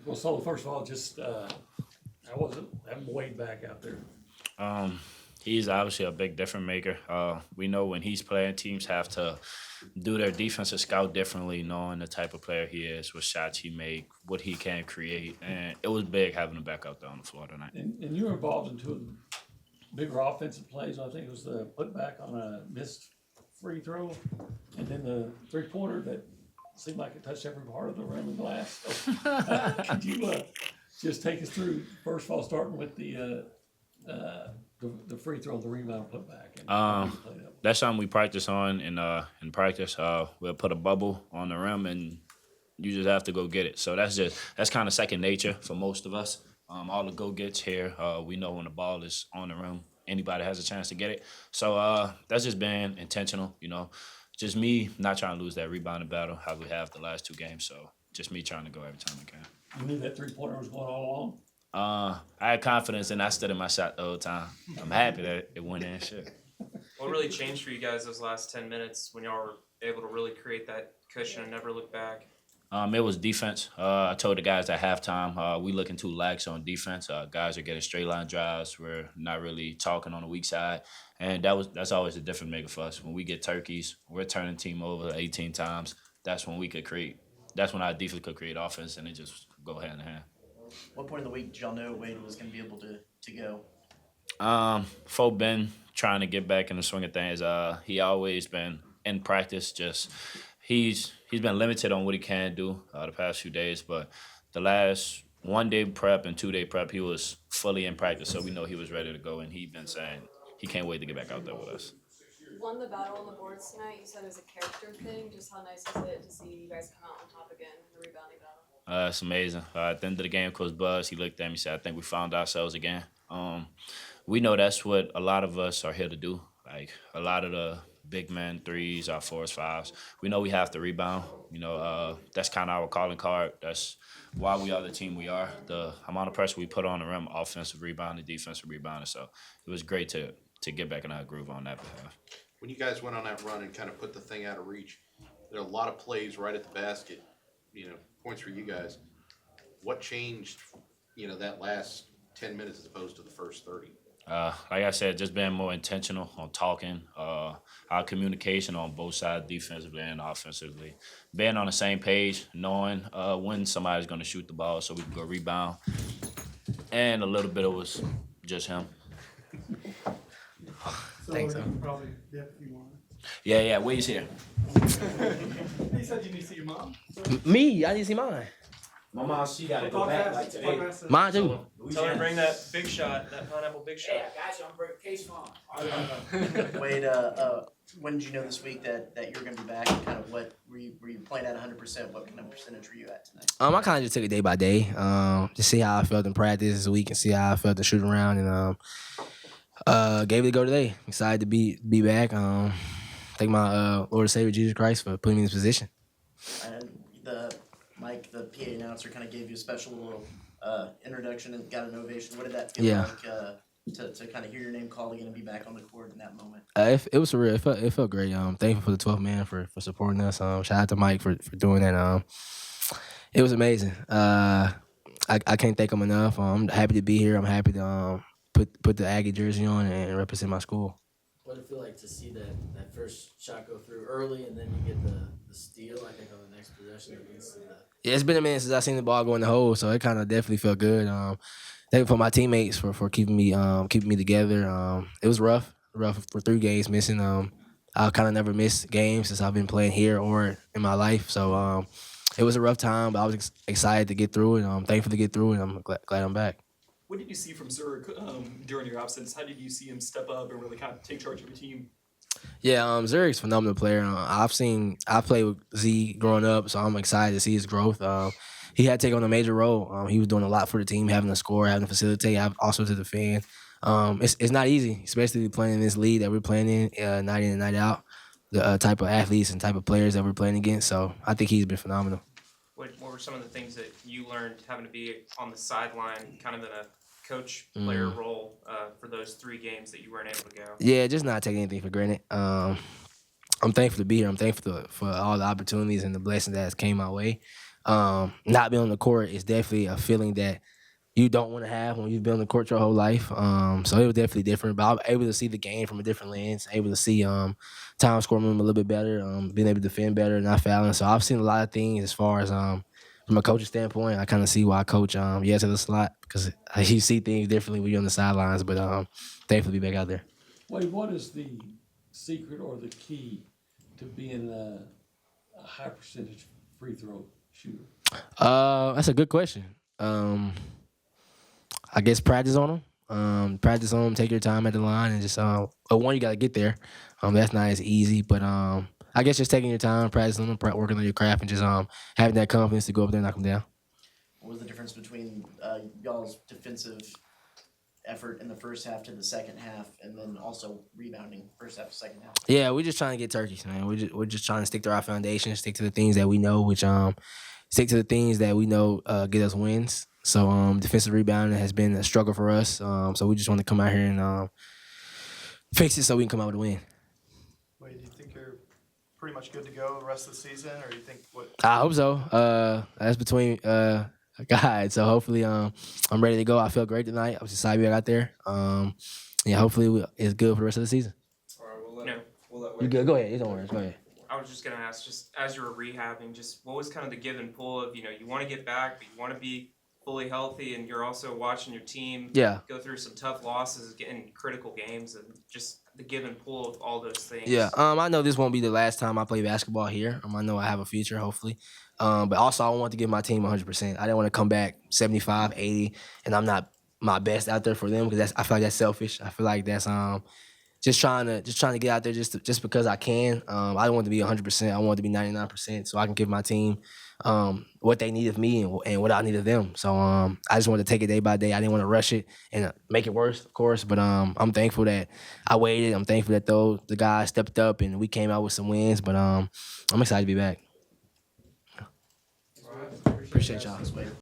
Well, so first of all, just I wasn't having Wade back out there. He's obviously a big difference maker. We know when he's playing, teams have to do their defensive scout differently, knowing the type of player he is, what shots he make, what he can create, and it was big having him back out there on the floor tonight. And you were involved in two of the bigger offensive plays. I think it was the putback on a missed free throw, and then the three-pointer that seemed like it touched every part of the rim and glass. So, could you just take us through, first of all, starting with the free throw, the rebound, putback? And That's something we practice on in practice. We'll put a bubble on the rim, and you just have to go get it. So that's kind of second nature for most of us. All the go-gets here, we know when the ball is on the rim, anybody has a chance to get it. So that's just been intentional, Just me not trying to lose that rebounding battle, how we have the last two games. So just me trying to go every time I can. You knew that three-pointer was going all along? I had confidence, and I stood in my shot the whole time. I'm happy that it went in. Shit. What really changed for you guys those last 10 minutes when y'all were able to really create that cushion and never look back? It was defense. I told the guys at halftime, we looking too lax on defense. Guys are getting straight line drives. We're not really talking on the weak side, and that's always a difference maker for us. When we get turkeys, we're turning the team over 18 times. That's when we could create. That's when our defense could create offense, and it just go hand in hand. What point of the week did y'all know Wade was going to be able to go? For Ben trying to get back in the swing of things, he always been in practice. Just he's been limited on what he can do the past few days, but the last 1 day prep and 2 day prep, he was fully in practice, so we know he was ready to go, and he'd been saying he can't wait to get back out there with us. Won the battle on the boards tonight. You said it was a character thing. Just how nice is it to see you guys come out on top again in the rebounding battle? It's amazing. At the end of the game, Coach Buzz, he looked at me and said, I think we found ourselves again. We know that's what a lot of us are here to do. Like, a lot of the big men, threes, our fours, fives, we know we have to rebound. That's kind of our calling card. That's why we are the team we are. The amount of pressure we put on the rim, offensive rebounding, defensive rebounding. So it was great to get back in our groove on that behalf. When you guys went on that run and kind of put the thing out of reach, there are a lot of plays right at the basket, points for you guys. What changed, that last 10 minutes as opposed to the first 30? Like I said, just being more intentional on talking, our communication on both sides, defensively and offensively. Being on the same page, knowing when somebody's going to shoot the ball so we can go rebound. And a little bit of it was just him. Thanks, probably dip if you want. Yeah, Wade's here. He said you need to see your mom. Me? I didn't see mine. My mom, she got to Talk go back fast. like today. Talk fast. Mine too. Tell her to bring that big shot, that pineapple big shot. got you. I'm breaking case mom. Wade, when did you know this week that you were going to be back? And kind of what were you playing at 100%? What kind of percentage were you at tonight? I kind of just took it day by day, to see how I felt in practice this week and see how I felt to shoot around, and gave it a go today. Excited to be back. Thank my Lord and Savior Jesus Christ for putting me in this position. And Mike, the PA announcer, kind of gave you a special little introduction and got an ovation. What did that feel like to kind of hear your name called again and be back on the court in that moment? It was surreal. It felt great. Thankful for the 12th man for supporting us. Shout out to Mike for doing that. It was amazing. I can't thank him enough. I'm happy to be here. I'm happy to put the Aggie jersey on and represent my school. What did it feel like to see that first shot go through early and then you get the steal, I think, on the next possession against the... Yeah, it's been a minute since I seen the ball go in the hole, so it kind of definitely felt good. Thankful for my teammates for keeping me together. It was rough for 3 games missing. I kind of never missed games since I've been playing here or in my life, so it was a rough time, but I was excited to get through it. I'm thankful to get through it, and I'm glad I'm back. What did you see from Zurich during your absence? How did you see him step up and really kind of take charge of your team? Yeah, Zurich's a phenomenal player. I played with Z growing up, so I'm excited to see his growth. He had to take on a major role. He was doing a lot for the team, having to score, having to facilitate, also to defend. It's not easy, especially playing in this league that we're playing in, night in and night out. The type of athletes and type of players that we're playing against. So I think he's been phenomenal. What were some of the things that you learned having to be on the sideline, kind of in a coach-player role for those 3 games that you weren't able to go? Yeah, just not taking anything for granted. I'm thankful to be here. I'm thankful for all the opportunities and the blessings that came my way. not being on the court is definitely a feeling that you don't want to have when you've been on the court your whole life. So it was definitely different. But I'm able to see the game from a different lens, able to see time score movement a little bit better, being able to defend better, not fouling. So I've seen a lot of things as far as from a coaching standpoint. I kind of see why Coach yes at the slot because you see things differently when you're on the sidelines. But thankfully be back out there. Wade, what is the secret or the key to being a high percentage free throw shooter? That's a good question. I guess practice on them. Take your time at the line, and just one, you got to get there. That's not as easy, but I guess just taking your time, practicing on them, working on your craft, and just having that confidence to go up there and knock them down. What was the difference between y'all's defensive effort in the first half to the second half, and then also rebounding first half to second half? Yeah, we're just trying to get turkeys, man. We're just trying to stick to our foundation, stick to the things that we know, which stick to the things that we know get us wins. So defensive rebounding has been a struggle for us. So we just want to come out here and fix it so we can come out with a win. Wait, do you think you're pretty much good to go the rest of the season, or you think what? I hope so. That's between God. So hopefully I'm ready to go. I felt great tonight. I was excited we got there. Hopefully it's good for the rest of the season. All right, we'll let You good? Go ahead. Don't worry. Go ahead. I was just gonna ask, just as you were rehabbing, just what was kind of the give and pull of, you want to get back, but you want to be fully healthy, and you're also watching your team go through some tough losses, getting critical games, and just the give and pull of all those things. Yeah. I know this won't be the last time I play basketball here. I know I have a future, hopefully. But also I want to give my team 100%. I didn't want to come back 75, 80, and I'm not my best out there for them because I feel like that's selfish. I feel like that's just trying to get out there just because I can. I don't want to be 100%. I want to be 99% so I can give my team what they need of me and what I need of them. So I just wanted to take it day by day. I didn't want to rush it and make it worse, of course. But I'm thankful that I waited. I'm thankful that the guys stepped up and we came out with some wins. But I'm excited to be back. Appreciate y'all.